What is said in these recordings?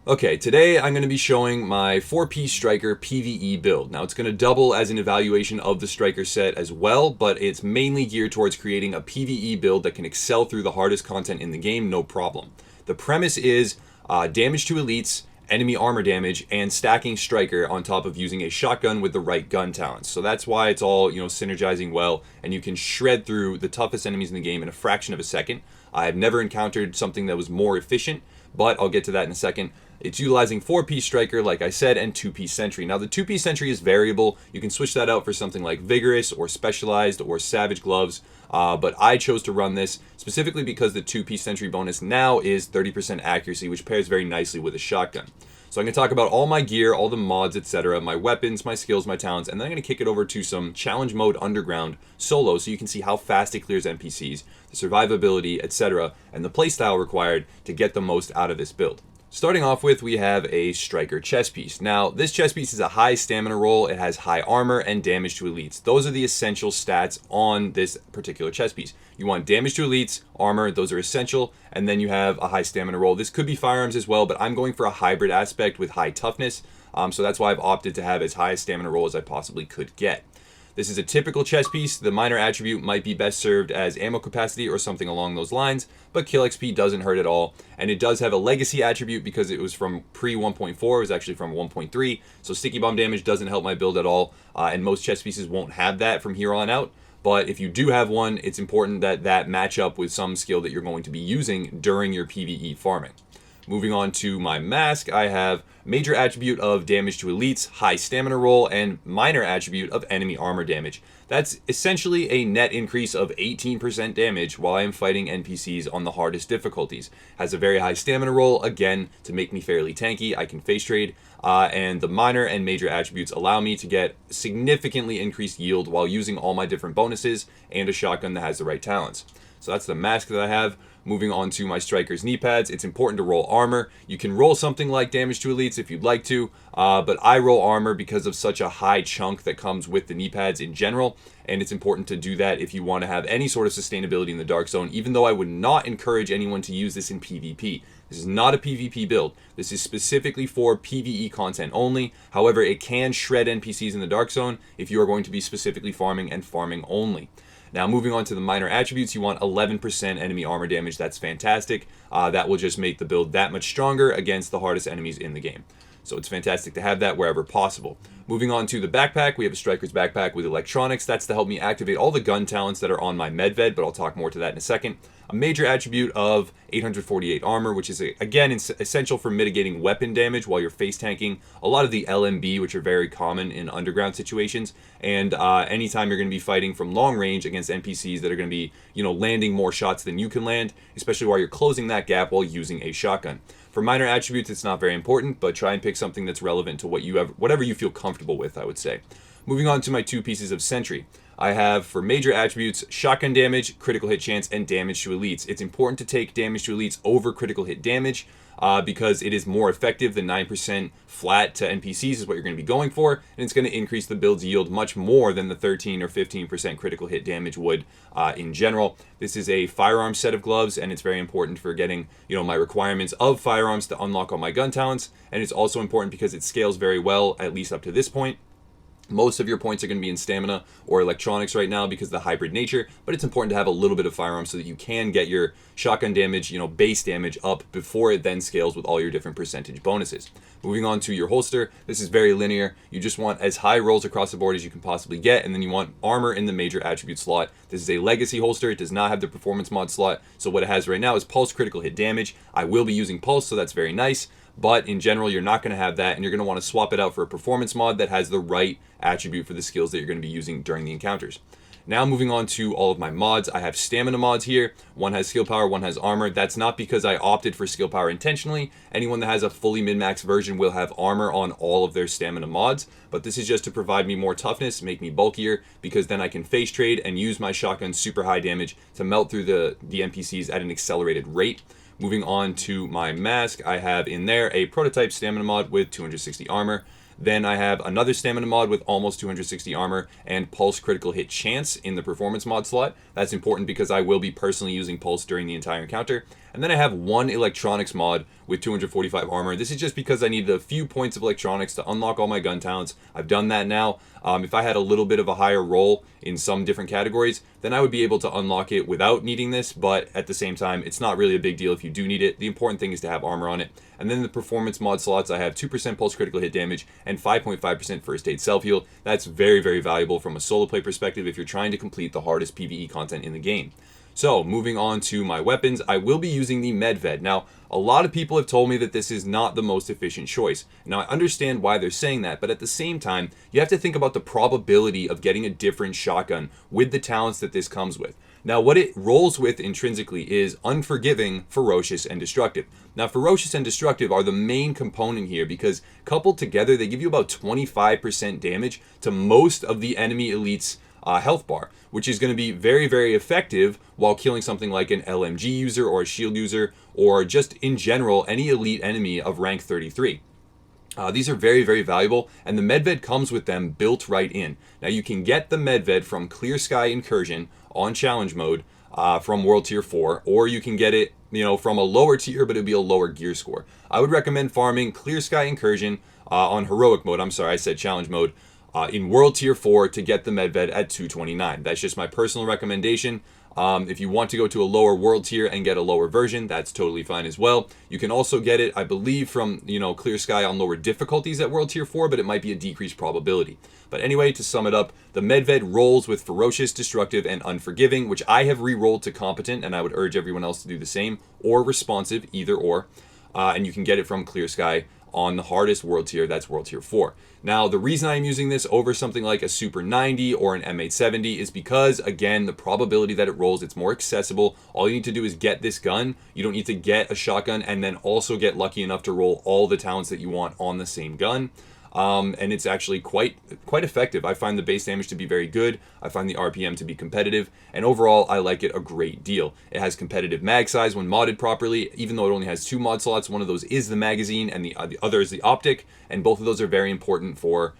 Okay, today I'm going to be showing my 4-piece striker PvE build. Now it's going to double as an evaluation of the striker set as well, but it's mainly geared towards creating a PvE build that can excel through the hardest content in the game, no problem. The premise is damage to elites, enemy armor damage, and stacking striker on top of using a shotgun with the right gun talents. So that's why it's all, synergizing well, and you can shred through the toughest enemies in the game in a fraction of a second. I've never encountered something that was more efficient, but I'll get to that in a second. It's utilizing 4-piece striker, like I said, and 2-piece sentry. Now, the 2-piece sentry is variable. You can switch that out for something like vigorous or specialized or savage gloves. But I chose to run this specifically because the 2-piece sentry bonus now is 30% accuracy, which pairs very nicely with a shotgun. So I'm going to talk about all my gear, all the mods, etc., my weapons, my skills, my talents, and then I'm going to kick it over to some challenge mode underground solo so you can see how fast it clears NPCs, the survivability, etc., and the playstyle required to get the most out of this build. Starting off with, we have a striker chest piece. Now, this chest piece is a high stamina roll. It has high armor and damage to elites. Those are the essential stats on this particular chest piece. You want damage to elites, armor, those are essential, and then you have a high stamina roll. This could be firearms as well, but I'm going for a hybrid aspect with high toughness, so that's why I've opted to have as high a stamina roll as I possibly could get. This is a typical chest piece. The minor attribute might be best served as ammo capacity or something along those lines, but kill XP doesn't hurt at all. And it does have a legacy attribute because it was from pre 1.4, it was actually from 1.3, so sticky bomb damage doesn't help my build at all, and most chest pieces won't have that from here on out. But if you do have one, it's important that that match up with some skill that you're going to be using during your PvE farming. Moving on to my mask, I have major attribute of damage to elites, high stamina roll, and minor attribute of enemy armor damage. That's essentially a net increase of 18% damage while I am fighting NPCs on the hardest difficulties. Has a very high stamina roll, again, to make me fairly tanky. I can face trade, and the minor and major attributes allow me to get significantly increased yield while using all my different bonuses and a shotgun that has the right talents. So that's the mask that I have. Moving on to my striker's knee pads, it's important to roll armor. You can roll something like damage to elites if you'd like to, but I roll armor because of such a high chunk that comes with the knee pads in general, and it's important to do that if you want to have any sort of sustainability in the Dark Zone, even though I would not encourage anyone to use this in PvP. This is not a PvP build. This is specifically for PvE content only. However, it can shred NPCs in the Dark Zone if you are going to be specifically farming and farming only. Now, moving on to the minor attributes, you want 11% enemy armor damage. That's fantastic. That will just make the build that much stronger against the hardest enemies in the game. So it's fantastic to have that wherever possible. Moving on to the backpack, we have a striker's backpack with electronics. That's to help me activate all the gun talents that are on my MedVed, but I'll talk more to that in a second. A major attribute of 848 armor, which is, again, essential for mitigating weapon damage while you're face tanking a lot of the LMB, which are very common in underground situations, and anytime you're going to be fighting from long range against NPCs that are going to be, landing more shots than you can land, especially while you're closing that gap while using a shotgun. For minor attributes, it's not very important, but try and pick something that's relevant to whatever you feel comfortable with, I would say. Moving on to my 2 pieces of sentry. I have, for major attributes, shotgun damage, critical hit chance, and damage to elites. It's important to take damage to elites over critical hit damage because it is more effective. The 9% flat to NPCs is what you're going to be going for, and it's going to increase the build's yield much more than the 13 or 15% critical hit damage would in general. This is a firearm set of gloves, and it's very important for getting my requirements of firearms to unlock all my gun talents, and it's also important because it scales very well, at least up to this point. Most of your points are going to be in stamina or electronics right now because of the hybrid nature, but it's important to have a little bit of firearms so that you can get your shotgun damage, base damage up before it then scales with all your different percentage bonuses. Moving on to your holster, this is very linear. You just want as high rolls across the board as you can possibly get, and then you want armor in the major attribute slot. This is a legacy holster. It does not have the performance mod slot, so what it has right now is pulse critical hit damage. I will be using pulse, so that's very nice. But in general, you're not going to have that, and you're going to want to swap it out for a performance mod that has the right attribute for the skills that you're going to be using during the encounters. Now moving on to all of my mods, I have stamina mods here. One has skill power, one has armor. That's not because I opted for skill power intentionally. Anyone that has a fully min-max version will have armor on all of their stamina mods, but this is just to provide me more toughness, make me bulkier, because then I can face trade and use my shotgun super high damage to melt through the NPCs at an accelerated rate. Moving on to my mask, I have in there a prototype stamina mod with 260 armor. Then I have another stamina mod with almost 260 armor and pulse critical hit chance in the performance mod slot. That's important because I will be personally using pulse during the entire encounter. And then I have one electronics mod with 245 armor. This is just because I needed a few points of electronics to unlock all my gun talents. I've done that now. If I had a little bit of a higher roll in some different categories, then I would be able to unlock it without needing this, but at the same time, it's not really a big deal if you do need it. The important thing is to have armor on it. And then the performance mod slots, I have 2% pulse critical hit damage and 5.5% first aid self-heal. That's very, very valuable from a solo play perspective if you're trying to complete the hardest PvE content in the game. So, moving on to my weapons, I will be using the MedVed. Now, a lot of people have told me that this is not the most efficient choice. Now, I understand why they're saying that, but at the same time, you have to think about the probability of getting a different shotgun with the talents that this comes with. Now, what it rolls with intrinsically is Unforgiving, Ferocious, and Destructive. Now, Ferocious and Destructive are the main component here because coupled together, they give you about 25% damage to most of the enemy elites' health bar, which is going to be very, very effective while killing something like an LMG user or a shield user, or just in general, any elite enemy of rank 33. These are very, very valuable, and the MedVed comes with them built right in. Now, you can get the MedVed from Clear Sky Incursion on challenge mode from World Tier 4, or you can get it, from a lower tier, but it'll be a lower gear score. I would recommend farming Clear Sky Incursion on heroic mode. I'm sorry, I said challenge mode. In World Tier 4 to get the MedVed at 229. That's just my personal recommendation. If you want to go to a lower World Tier and get a lower version, that's totally fine as well. You can also get it, I believe, from Clear Sky on lower difficulties at World Tier 4, but it might be a decreased probability. But anyway, to sum it up, the MedVed rolls with Ferocious, Destructive, and Unforgiving, which I have re-rolled to Competent, and I would urge everyone else to do the same, or Responsive, either or. And you can get it from Clear Sky on the hardest World Tier, that's World Tier 4. Now, the reason I'm using this over something like a Super 90 or an M870 is because, again, the probability that it rolls, it's more accessible. All you need to do is get this gun. You don't need to get a shotgun and then also get lucky enough to roll all the talents that you want on the same gun. And it's actually quite effective. I find the base damage to be very good. I find the RPM to be competitive, and overall I like it a great deal. It has competitive mag size when modded properly, even though it only has 2 mod slots. One of those is the magazine and the other is the optic, and both of those are very important for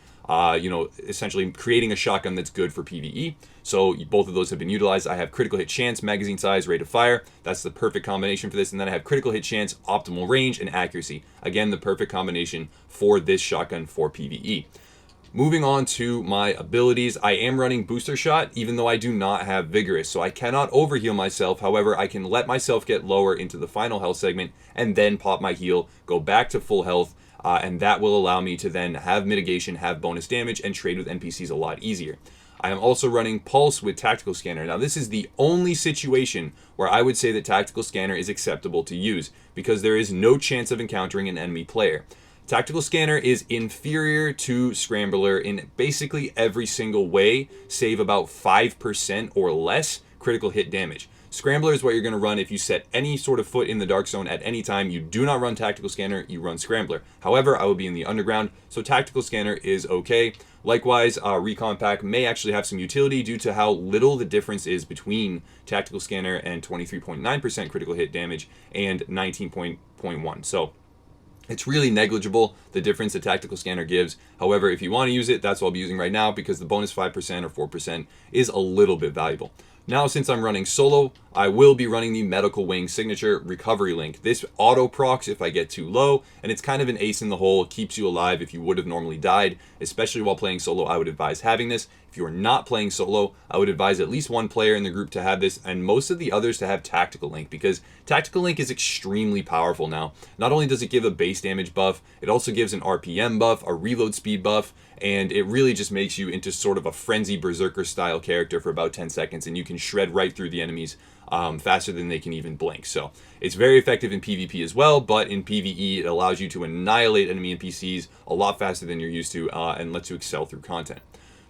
essentially creating a shotgun that's good for PvE. So both of those have been utilized. I have critical hit chance, magazine size, rate of fire. That's the perfect combination for this. And then I have critical hit chance, optimal range, and accuracy. Again, the perfect combination for this shotgun for PvE. Moving on to my abilities, I am running Booster Shot, even though I do not have Vigorous, so I cannot overheal myself. However, I can let myself get lower into the final health segment and then pop my heal, go back to full health, and that will allow me to then have mitigation, have bonus damage, and trade with NPCs a lot easier. I am also running Pulse with Tactical Scanner. Now, this is the only situation where I would say that Tactical Scanner is acceptable to use, because there is no chance of encountering an enemy player. Tactical Scanner is inferior to Scrambler in basically every single way, save about 5% or less critical hit damage. Scrambler is what you're going to run if you set any sort of foot in the Dark Zone at any time. You do not run Tactical Scanner, you run Scrambler. However, I will be in the Underground, so Tactical Scanner is okay. Likewise, Recon Pack may actually have some utility due to how little the difference is between Tactical Scanner and 23.9% critical hit damage and 19.1. So it's really negligible, the difference the Tactical Scanner gives. However, if you want to use it, that's what I'll be using right now, because the bonus 5% or 4% is a little bit valuable. Now, since I'm running solo, I will be running the Medical Wing Signature Recovery Link. This auto procs if I get too low, and it's kind of an ace in the hole. It keeps you alive if you would have normally died. Especially while playing solo, I would advise having this. If you are not playing solo, I would advise at least one player in the group to have this, and most of the others to have Tactical Link, because Tactical Link is extremely powerful now. Not only does it give a base damage buff, it also gives an RPM buff, a reload speed buff, and it really just makes you into sort of a frenzy berserker style character for about 10 seconds, and you can shred right through the enemies faster than they can even blink. So it's very effective in PvP as well, but in PvE it allows you to annihilate enemy NPCs a lot faster than you're used to, and lets you excel through content.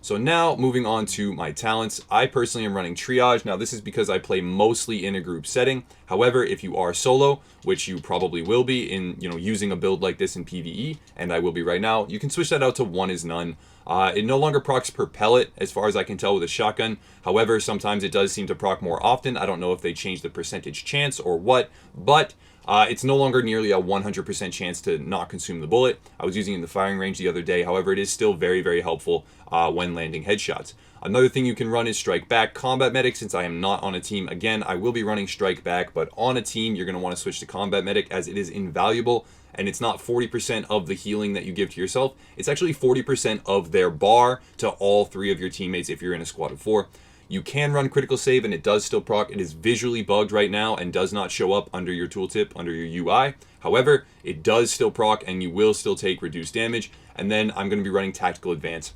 So now, moving on to my talents, I personally am running Triage. Now, this is because I play mostly in a group setting. However, if you are solo, which you probably will be in, using a build like this in PvE, and I will be right now, you can switch that out to 1 is none. It no longer procs per pellet, as far as I can tell with a shotgun. However, sometimes it does seem to proc more often. I don't know if they changed the percentage chance or what, but It's no longer nearly a 100% chance to not consume the bullet. I was using it in the firing range the other day. However, it is still very, very helpful when landing headshots. Another thing you can run is Strike Back. Combat Medic, since I am not on a team, again, I will be running Strike Back, but on a team, you're going to want to switch to Combat Medic as it is invaluable, and it's not 40% of the healing that you give to yourself. It's actually 40% of their bar to all 3 of your teammates if you're in a squad of 4. You can run Critical Save, and it does still proc. It is visually bugged right now and does not show up under your tooltip, under your UI. However, it does still proc, and you will still take reduced damage. And then I'm going to be running Tactical Advance.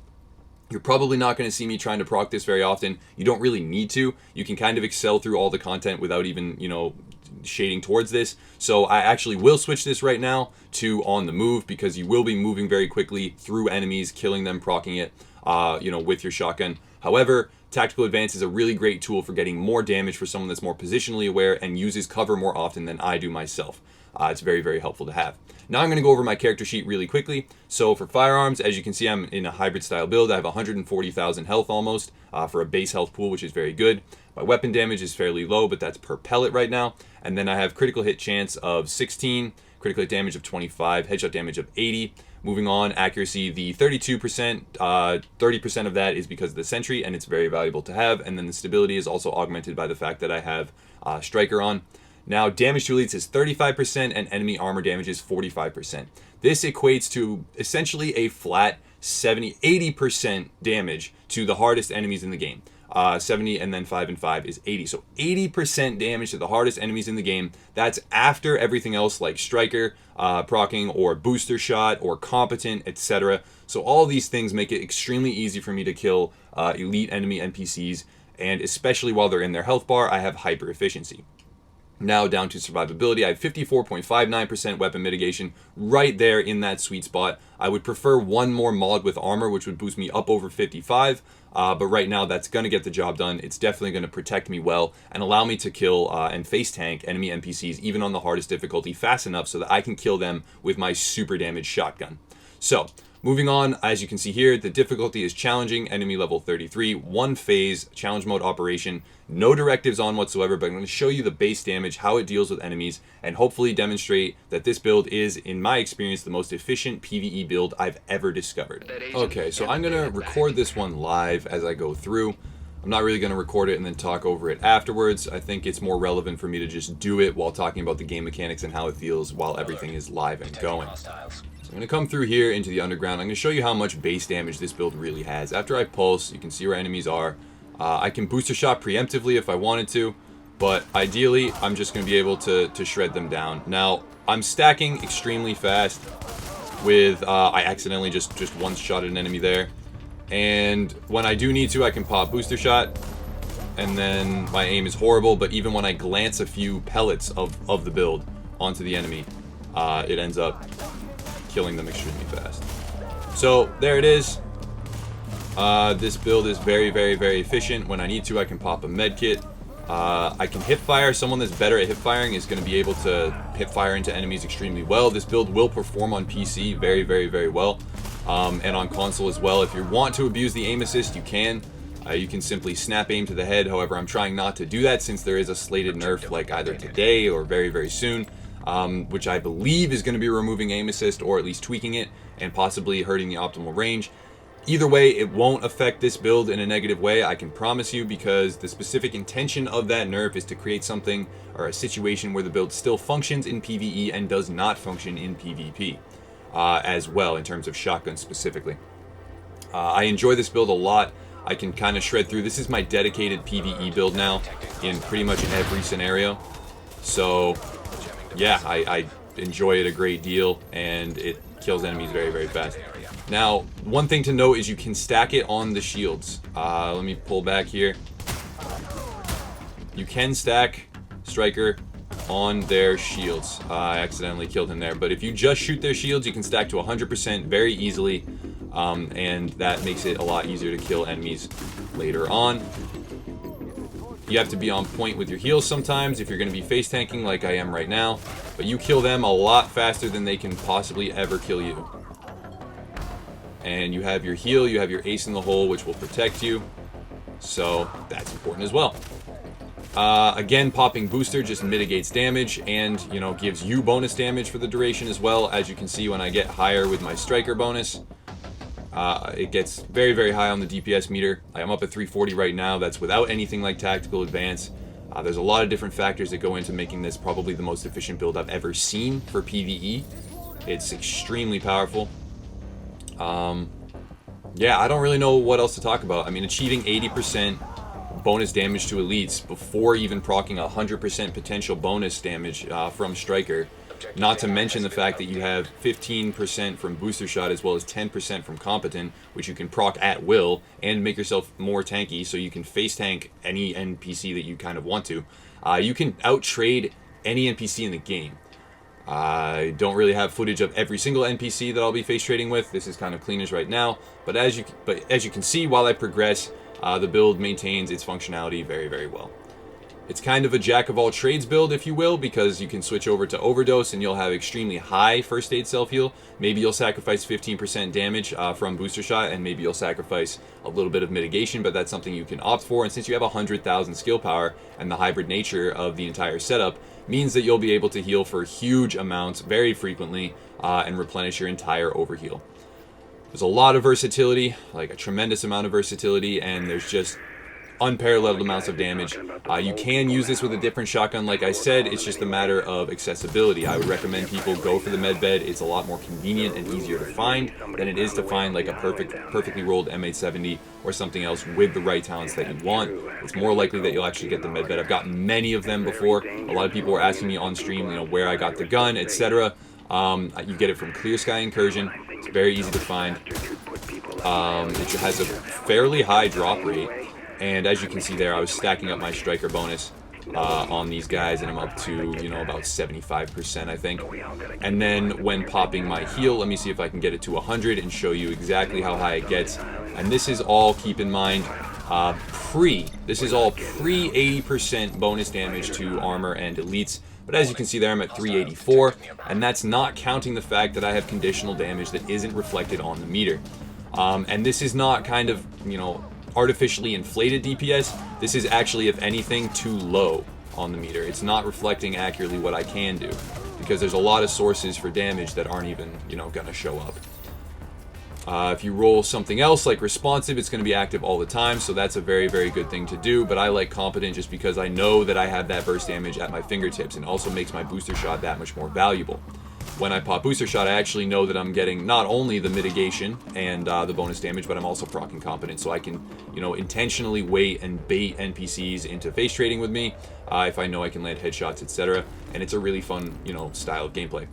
You're probably not going to see me trying to proc this very often. You don't really need to. You can kind of excel through all the content without even, shading towards this. So I actually will switch this right now to On the Move, because you will be moving very quickly through enemies, killing them, proccing it, with your shotgun. However, Tactical Advance is a really great tool for getting more damage for someone that's more positionally aware and uses cover more often than I do myself. It's very, very helpful to have. Now I'm going to go over my character sheet really quickly. So for firearms, as you can see, I'm in a hybrid style build. I have 140,000 health almost for a base health pool, which is very good. My weapon damage is fairly low, but that's per pellet right now. And then I have critical hit chance of 16, critical hit damage of 25, headshot damage of 80. Moving on, accuracy, the 32%, 30% of that is because of the sentry, and it's very valuable to have. And then the stability is also augmented by the fact that I have Striker on. Now, damage to elites is 35%, and enemy armor damage is 45%. This equates to essentially a flat 80% damage to the hardest enemies in the game. 70 and then 5 and 5 is 80. So 80% damage to the hardest enemies in the game. That's after everything else like Striker, proccing, or Booster Shot, or Competent, etc. So all these things make it extremely easy for me to kill elite enemy NPCs, and especially while they're in their health bar, I have hyper efficiency. Now down to survivability, I have 54.59% weapon mitigation, right there in that sweet spot. I would prefer one more mod with armor, which would boost me up over 55, but right now that's going to get the job done. It's definitely going to protect me well and allow me to kill and face tank enemy NPCs even on the hardest difficulty fast enough so that I can kill them with my super damaged shotgun. So, moving on, as you can see here, the difficulty is challenging, enemy level 33, 1 phase, challenge mode operation, no directives on whatsoever, but I'm going to show you the base damage, how it deals with enemies, and hopefully demonstrate that this build is, in my experience, the most efficient PvE build I've ever discovered. Okay, so I'm going to record this one live as I go through. I'm not really going to record it and then talk over it afterwards. I think it's more relevant for me to just do it while talking about the game mechanics and how it feels while everything is live and going. So I'm going to come through here into the underground. I'm going to show you how much base damage this build really has. After I pulse, you can see where enemies are. I can booster shot preemptively if I wanted to, but ideally I'm just going to be able to shred them down. Now, I'm stacking extremely fast with, I accidentally just one-shot an enemy there. And when I do need to, I can pop booster shot, and then my aim is horrible, but even when I glance a few pellets of the build onto the enemy, it ends up killing them extremely fast. So there it is. This build is very, very, very efficient. When I need to, I can pop a med kit. I can hip fire. Someone that's better at hip firing is going to be able to hip fire into enemies extremely well. This build will perform on PC very, very, very well, and on console as well. If you want to abuse the aim assist, you can. You can simply snap aim to the head. However, I'm trying not to do that since there is a slated nerf like either today or very, very soon, which I believe is going to be removing aim assist or at least tweaking it and possibly hurting the optimal range. Either way, it won't affect this build in a negative way, I can promise you, because the specific intention of that nerf is to create something or a situation where the build still functions in PvE and does not function in PvP as well, in terms of shotguns specifically. I enjoy this build a lot. I can kind of shred through. This is my dedicated PvE build now in pretty much every scenario. So yeah, I enjoy it a great deal, and it kills enemies very, very fast. Now, one thing to note is you can stack it on the shields. Let me pull back here. You can stack Striker on their shields. I accidentally killed him there, but if you just shoot their shields, you can stack to 100% very easily, and that makes it a lot easier to kill enemies later on. You have to be on point with your heals sometimes if you're going to be face tanking like I am right now, but you kill them a lot faster than they can possibly ever kill you. And you have your heal, you have your ace in the hole, which will protect you, so that's important as well. Again, popping booster just mitigates damage and, you know, gives you bonus damage for the duration as well. As you can see, when I get higher with my striker bonus, it gets very, very high on the DPS meter. I'm up at 340 right now. That's without anything like tactical advance. There's a lot of different factors that go into making this probably the most efficient build I've ever seen for PvE. It's extremely powerful. Yeah, I don't really know what else to talk about. I mean, achieving 80% bonus damage to elites before even proccing 100% potential bonus damage from Striker. Not to mention the fact that you have 15% from Booster Shot as well as 10% from Competent, which you can proc at will and make yourself more tanky so you can face tank any NPC that you kind of want to. You can out-trade any NPC in the game. I don't really have footage of every single NPC that I'll be face trading with. This is kind of cleaners right now, but as you can see, while I progress, the build maintains its functionality very, very well. It's kind of a jack of all trades build, if you will, because you can switch over to Overdose and you'll have extremely high first aid self-heal. Maybe you'll sacrifice 15% damage from Booster Shot, and maybe you'll sacrifice a little bit of mitigation, but that's something you can opt for. And since you have 100,000 skill power and the hybrid nature of the entire setup, means that you'll be able to heal for huge amounts very frequently and replenish your entire overheal. There's a lot of versatility, like a tremendous amount of versatility, and there's just unparalleled amounts of damage. You can use this with a different shotgun, like I said. It's just a matter of accessibility. I would recommend people go for the MedVed. It's a lot more convenient and easier to find than it is to find like a perfectly rolled M870 or something else with the right talents that you want. It's more likely that you'll actually get the MedVed. I've gotten many of them before. A lot of people were asking me on stream, you know, where I got the gun, etc. You get it from Clear Sky Incursion. It's very easy to find. It has a fairly high drop rate. And as you can see there, I was stacking up my striker bonus on these guys, and I'm up to, you know, about 75%, I think. And then when popping my heal, let me see if I can get it to 100 and show you exactly how high it gets. And this is all, keep in mind, this is all pre 80% bonus damage to armor and elites. But as you can see there, I'm at 384, and that's not counting the fact that I have conditional damage that isn't reflected on the meter. And this is not kind of, you know, artificially inflated DPS. This is actually, if anything, too low on the meter. It's not reflecting accurately what I can do, because there's a lot of sources for damage that aren't even, you know, gonna show up. If you roll something else like responsive, it's going to be active all the time, so that's a very, very good thing to do. But I like competent just because I know that I have that burst damage at my fingertips, and also makes my booster shot that much more valuable. When I pop booster shot, I actually know that I'm getting not only the mitigation and the bonus damage, but I'm also proccing competent, so I can, you know, intentionally wait and bait NPCs into face trading with me if I know I can land headshots, etc. And it's a really fun, you know, style of gameplay.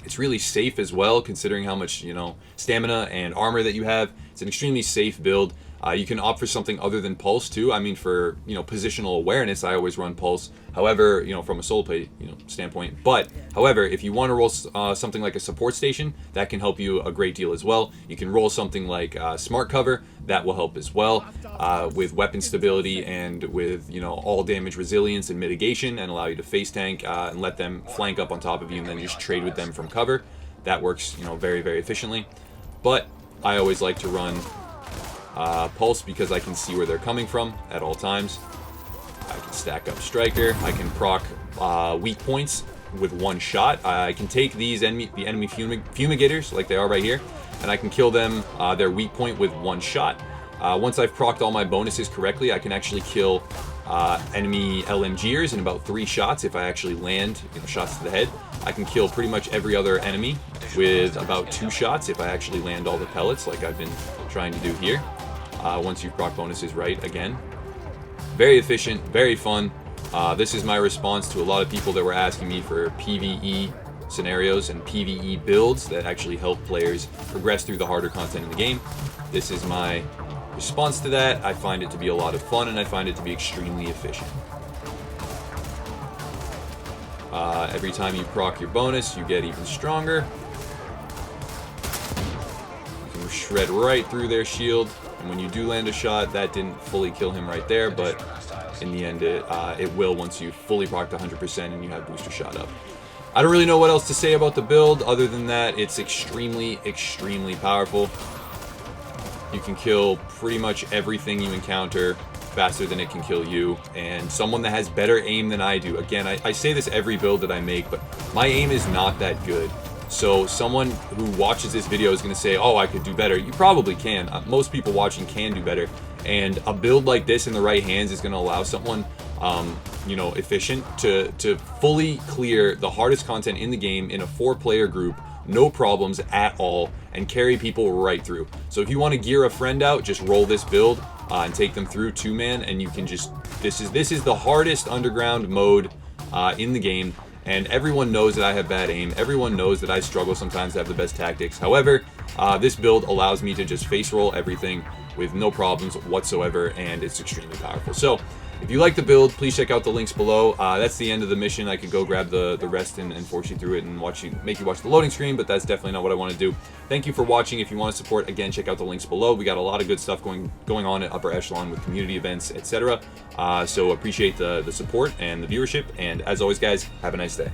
It's really safe as well, considering how much, you know, stamina and armor that you have. It's an extremely safe build. You can opt for something other than Pulse too. I mean, for, you know, positional awareness, I always run Pulse. However, you know, from a solo play, you know, standpoint. But however, if you want to roll something like a support station, that can help you a great deal as well. You can roll something like Smart Cover. That will help as well with weapon stability and with, you know, all damage resilience and mitigation, and allow you to face tank and let them flank up on top of you, and then just trade with them from cover. That works, you know, very, very efficiently. But I always like to run Pulse because I can see where they're coming from at all times. I can stack up Striker. I can proc weak points with one shot. I can take the enemy fumigators, like they are right here, and I can kill them, their weak point, with one shot. Once I've procced all my bonuses correctly, I can actually kill enemy LMGers in about 3 shots if I actually land, you know, shots to the head. I can kill pretty much every other enemy with about 2 shots if I actually land all the pellets, like I've been trying to do here. Once you've proc bonuses right, again. Very efficient, very fun. This is my response to a lot of people that were asking me for PvE scenarios and PvE builds that actually help players progress through the harder content in the game. This is my response to that. I find it to be a lot of fun, and I find it to be extremely efficient. Every time you proc your bonus, you get even stronger. You can shred right through their shield. And when you do land a shot, that didn't fully kill him right there, but in the end it will once you fully procced 100% and you have booster shot up. I don't really know what else to say about the build other than that it's extremely, extremely powerful. You can kill pretty much everything you encounter faster than it can kill you, and someone that has better aim than I do. Again, I say this every build that I make, but my aim is not that good. So someone who watches this video is going to say, oh, I could do better. You probably can. Most people watching can do better. And a build like this in the right hands is going to allow someone, you know, efficient to fully clear the hardest content in the game in a 4-player group, no problems at all, and carry people right through. So if you want to gear a friend out, just roll this build and take them through 2-man, and you can just, this is the hardest underground mode in the game. And everyone knows that I have bad aim. Everyone knows that I struggle sometimes to have the best tactics. However, this build allows me to just face roll everything with no problems whatsoever, and it's extremely powerful. So if you like the build, please check out the links below. That's the end of the mission. I could go grab the rest and force you through it and make you watch the loading screen, but that's definitely not what I want to do. Thank you for watching. If you want to support, again, check out the links below. We got a lot of good stuff going on at Upper Echelon with community events, etc. So appreciate the support and the viewership. And as always, guys, have a nice day.